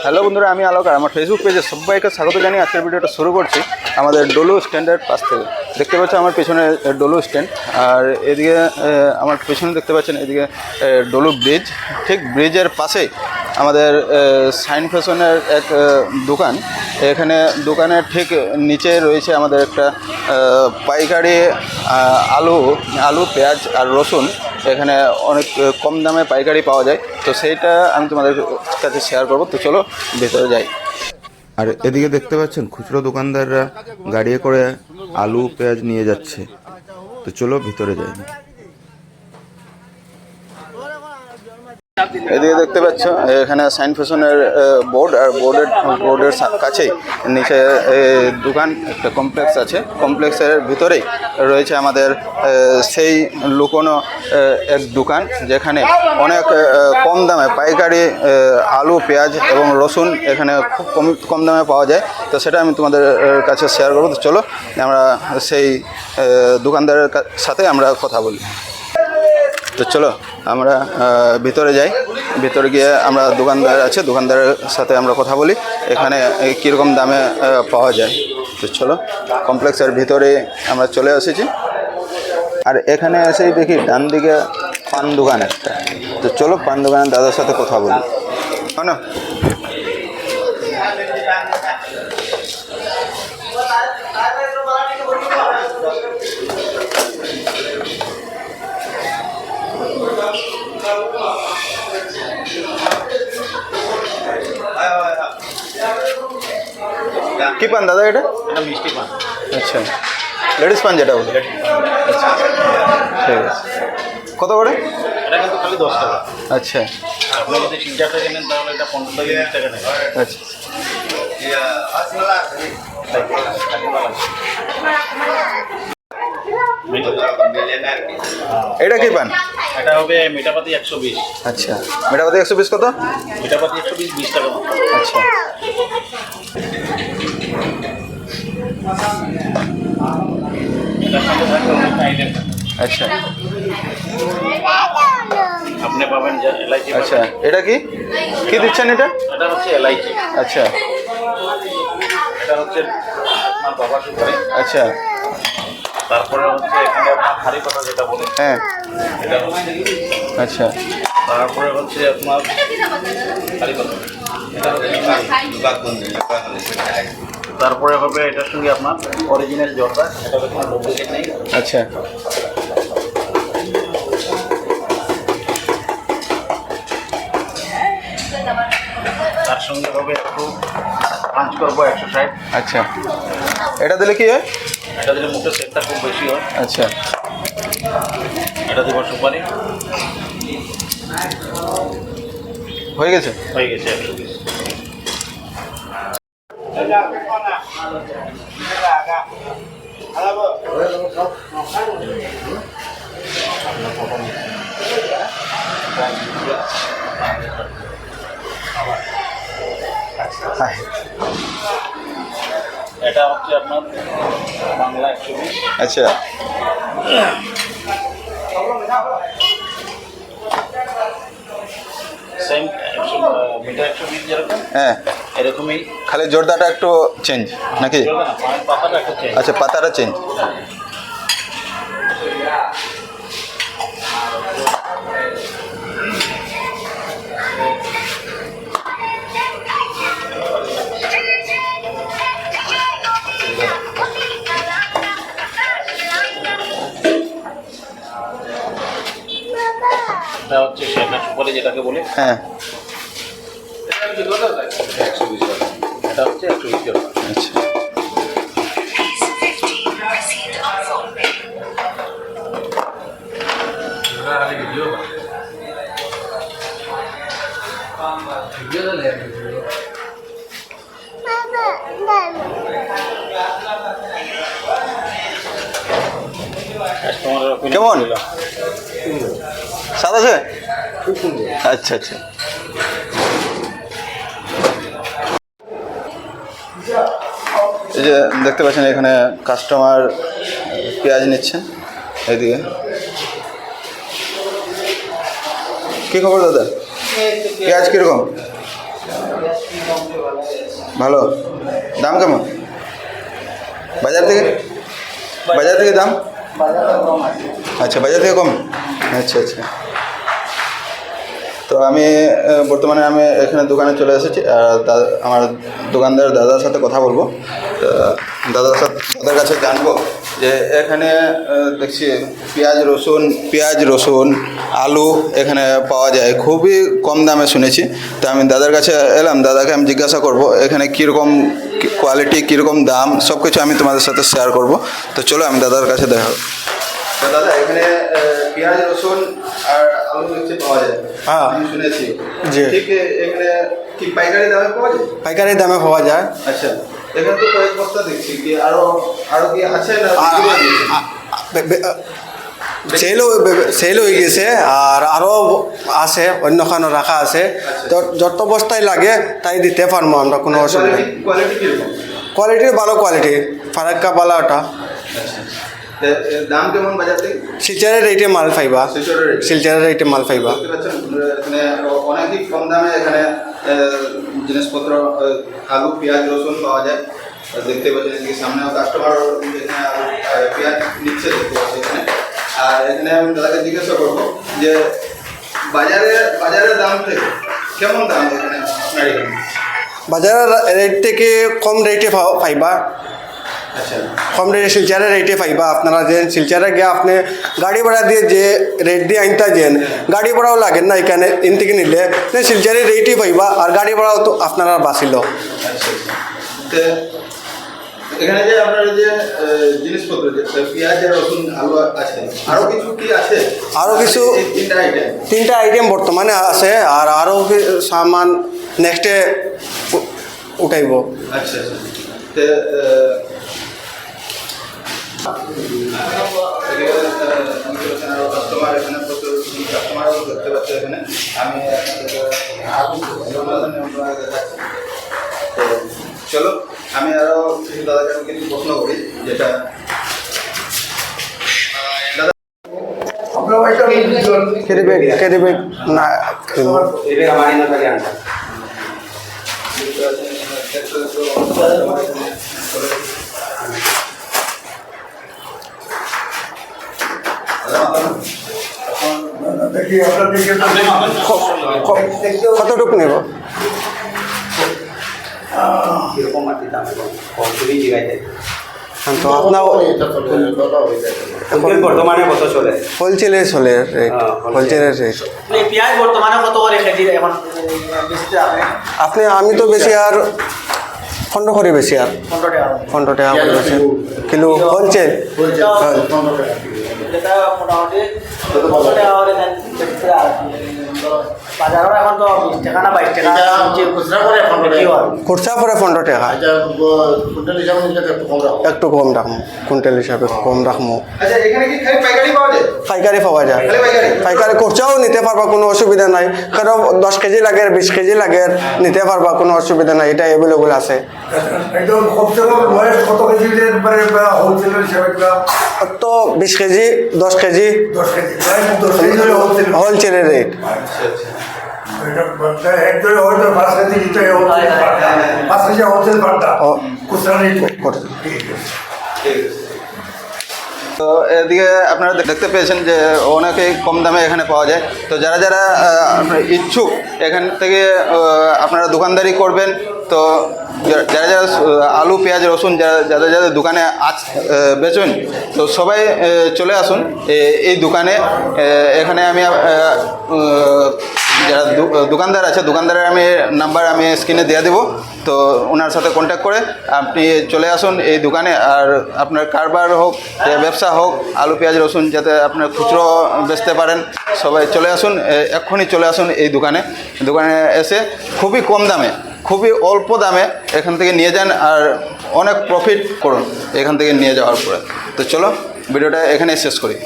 Hello বন্ধুরা, আমি আলোক আর আমার ফেসবুক পেজে সবাইকে স্বাগত জানিয়ে আজকের ভিডিওটা শুরু করছি আমাদের ডলু স্ট্যান্ডের পাশ থেকে। দেখতে পাচ্ছ আমার পেছনে ডলু স্ট্যান্ড, আর এদিকে আমার পেছনে দেখতে পাচ্ছেন এদিকে ডলু ব্রিজ। ঠিক ব্রিজের পাশে আমাদের সাইন ফ্যাশনের এক দোকান। এখানে দোকানের ঠিক নিচে রয়েছে আমাদের একটা পাইকারি আলু পেঁয়াজ আর রসুন। এখানে অনেক কম দামে পাইকারি পাওয়া যায়, তো সেইটা আমি তোমাদের কাছে শেয়ার করবো। তো চলো ভেতরে যাই। আর এদিকে দেখতে পাচ্ছেন খুচরো দোকানদাররা গাড়ি করে আলু পেঁয়াজ নিয়ে যাচ্ছে। তো চলো ভিতরে যাই। এদিকে দেখতে পাচ্ছ এখানে সাইন ফ্যাশনের বোর্ড, আর বোর্ডের কাছেই নিচে দোকান একটা কমপ্লেক্স আছে। কমপ্লেক্সের ভিতরেই রয়েছে আমাদের সেই লুকোনো এক দোকান, যেখানে অনেক কম দামে পাইকারি আলু পেঁয়াজ এবং রসুন এখানে খুব কম দামে পাওয়া যায়। তো সেটা আমি তোমাদের কাছে শেয়ার করবো। তো চলো আমরা সেই দোকানদারের সাথে আমরা কথা বলি। তো চলো আমরা ভিতরে যাই। ভিতরে গিয়ে আমরা দোকানদারের সাথে আমরা কথা বলি, এখানে কীরকম দামে পাওয়া যায়। তো চলো কমপ্লেক্সের ভিতরে আমরা চলে এসেছি। আর এখানে এসেই দেখি ডান দিকে পান দোকান একটা। তো চলো পান দোকানের দাদার সাথে কথা বলি। না কি পান দাদা? এটা মিষ্টি পান। আচ্ছা, লেডিস পান যেটা বলে। আচ্ছা ঠিক আছে, কত করে? এটা কিন্তু খালি 10 টাকা। আচ্ছা, আপনি যদি 3 টাকা নেন তাহলে এটা 15 থেকে 20 টাকা নেন। আচ্ছা এটা কি পান? এটা হবে মিঠাপাতি 120। আচ্ছা, মিঠাপাতি 120 কত? মিঠাপাতি 120 20 টাকা মাত্র। আচ্ছা এটার সাথে থাকবে অনেক আইটেম। আচ্ছা আপনি পাবেন যে এলাইচি। আচ্ছা, এটা কি কি দিচ্ছেন? এটা হচ্ছে এলাইচি। আচ্ছা এটা হচ্ছে আপনার বাবা সুপারি। আচ্ছা, তারপরে হচ্ছে এখানে আপনার হাড়ি পাতা যেটা বলে, হ্যাঁ এটা হচ্ছে। আচ্ছা, তারপরে হচ্ছে আপনার হাড়ি পাতা, এটা হচ্ছে। তারপরে হবে এটার সঙ্গে আপনার অরিজিনাল জর্দা, এটা হচ্ছে কোনো ডুপ্লিকেট নেই। আচ্ছা তার সঙ্গে হবে একটু পাঞ্চ করবো 160। আচ্ছা, এটা দিলে কি হয়? এটা দিলে মুখের সেটটা খুব বেশি হয়। আচ্ছা, এটা দেবো সুপারি। হয়ে গেছে। 120। এটা হচ্ছে আপনার বাংলা 120। আচ্ছা সেম মিটার 120 যেরকম, হ্যাঁ, এরকমই। খালি জর্দাটা একটু চেঞ্জ নাকি? পাতাটা একটু চেঞ্জ। আচ্ছা, পাতাটা চেঞ্জ। এটা হচ্ছে সেটা সুপারি যেটাকে বলে। হ্যাঁ এটা হচ্ছে 120 জর্দা। আচ্ছা, কেমন স্বাদ আছে? আচ্ছা আচ্ছা, এই যে দেখতে পাচ্ছেন এখানে কাস্টমার পেঁয়াজ নিচ্ছেন। এদিকে কি খবর দাদা? পেঁয়াজ কীরকম? ভালো। দাম কেমন বাজার থেকে দাম? আচ্ছা, বাজার থেকে কম। আচ্ছা আচ্ছা। তো আমি বর্তমানে এখানে দোকানে চলে এসেছি, আর আমার দোকানদার দাদার সাথে কথা বলবো। তো দাদার কাছে জানবো যে এখানে দেখছি পেঁয়াজ রসুন আলু এখানে পাওয়া যায় খুবই কম দামে শুনেছি। তো আমি দাদার কাছে এলাম, দাদাকে আমি জিজ্ঞাসা করব এখানে কীরকম কোয়ালিটি, কীরকম দাম, সব কিছু আমি তোমাদের সাথে শেয়ার করব। তো চলো আমি দাদার কাছে দেখা। তো দাদা, এখানে পেঁয়াজ রসুন আর আলু দেখছি পাওয়া যায়। হ্যাঁ, আমি শুনেছি। জি। ঠিক এখানে কি পাইকারি দামে পাওয়া যায়? পাইকারি দামে পাওয়া যায়। আচ্ছা, এখানে তো কয়েক বস্তা দেখছি, কি আরো কি আছে না? সেল হয়ে গেছে, আর আরও আছে, অন্যখানে রাখা আছে। তো যত বস্তায় লাগে তাই দিতে পারবো আমরা, কোনো অসুবিধা নেই। কোয়ালিটি কিরকম? কোয়ালিটি ভালো কোয়ালিটি, ফারাক্কা পালা ওটা। আচ্ছা, দাম কেমন বাজার থেকে? শিলচরের রেটে মাল পাইবা, শিলচরের রেটে মাল পাইবা। বুঝতে পারছেন, এখানে অনেকই কম দামে এখানে জিনিসপত্র আলু পেঁয়াজ রসুন পাওয়া যায়। দেখতে পাচ্ছেন এদিকে সামনেও কাস্টমার এখানে পেঁয়াজ নিচ্ছে, দেখতে পাচ্ছি এখানে। আর এখানে আমি দাদাকে জিজ্ঞাসা করবো যে বাজারের দাম থেকে কেমন দাম এখানে আপনার এখানে? বাজারের রেট থেকে কম রেটে পাইবা, আচ্ছা কম রেটে শিলচরের রেটে পাইবা। আপনারা যে শিলচরে গিয়ে আপনি গাড়ি ভাড়া দিয়ে যে রেট দিয়ে আনতে যেন, গাড়ি ভাড়াও লাগে না এখানে ইন থেকে নিলে, শিলচরের রেটই পাইবা, আর গাড়ি ভাড়াও তো আপনারা বাঁচিল। আচ্ছা আচ্ছা। তো এখানে যে আপনার যে জিনিসপত্র, যে পেঁয়াজ আর রসুন আলু আছে, আরও কিছু কি আছে? আরও কিছু এই তিনটা আইটেম? 3টা আইটেম বর্তমানে আছে, আর আরও সামান নেক্সটে উঠাইব। আচ্ছা আচ্ছা। তো কাস্টমার এখানে প্রচুর কাস্টমারও দেখতে পাচ্ছে এখানে। আমি তো চলো আমি আরও কিছু দাদাকে কিছু প্রশ্ন করি, যেটা ক্যারি ব্যাগ না কতটুকু নেব? তো আপনার বর্তমানে কত চলে? হোলসেলে চলে রেট, হোলসেলের রেট। পেঁয়াজ বর্তমানে কত করে কেজি এখন বেশিতে আপনি? আমি তো বেশি আর 15 করে বেশি, আর 15 টাকা করে বেশি কিলো হোলসেল। যেটা মোটামুটি 15 টাকা করে দেন বাজারের। এখন তো 20 টাকা না 22 টাকা বিক্রি হয়। খুচরা পরে 15 টাকা, একটু কম রাখবো, কুইন্টাল হিসাবে কম রাখবো। আচ্ছা, এখানে কি খালি পাইকারি পাওয়া যায়? পাইকারি পাওয়া যায়, খালি পাইকারি? পাইকারি খুচরাও নিতে পারবা, কোনো অসুবিধা নাই। কারণ 10 কেজি লাগে, 20 কেজি লাগে, নিতে পারবা, কোনো অসুবিধা নাই, এটা অ্যাভেলেবল আছে। একদম কমসে কম বয়স কত কেজি হোলসেলের হিসাবে? তো 20 কেজি 10 কেজি 10 কেজি, 10 কেজি হলে হোলসেল। হোলসেলের রেট। আচ্ছা আচ্ছা। একদরে হয়তো 5 কেজি দিতে হোলসেল, 5 কেজি হোলসেল পাল্টা খুচরা নেই। ঠিক আছে। তো এদিকে আপনারা দেখতে পেয়েছেন যে অনেকেই কম দামে এখানে পাওয়া যায়। তো যারা যারা আপনার ইচ্ছুক এখান থেকে আপনারা দোকানদারি করবেন, তো যারা যারা আলু পেঁয়াজ রসুন যাদের যাদের দোকানে বেচুন, তো সবাই চলে আসুন এই দোকানে। এখানে আমি যারা দোকানদার আছে, দোকানদারের আমি নাম্বার আমি স্ক্রিনে দিয়ে দেবো। তো ওনার সাথে কন্ট্যাক্ট করে আপনি চলে আসুন এই দোকানে। আর আপনার কারবার হোক, ব্যবসা হোক, আলু পেঁয়াজ রসুন যাতে আপনার খুচরো বেচতে পারেন, সবাই চলে আসুন, এক্ষুনি চলে আসুন এই দোকানে এসে খুবই কম দামে, খুবই অল্প দামে এখান থেকে নিয়ে যান, আর অনেক প্রফিট করুন এখান থেকে নিয়ে যাওয়ার পরে। তো চলো ভিডিওটা এখানেই শেষ করি।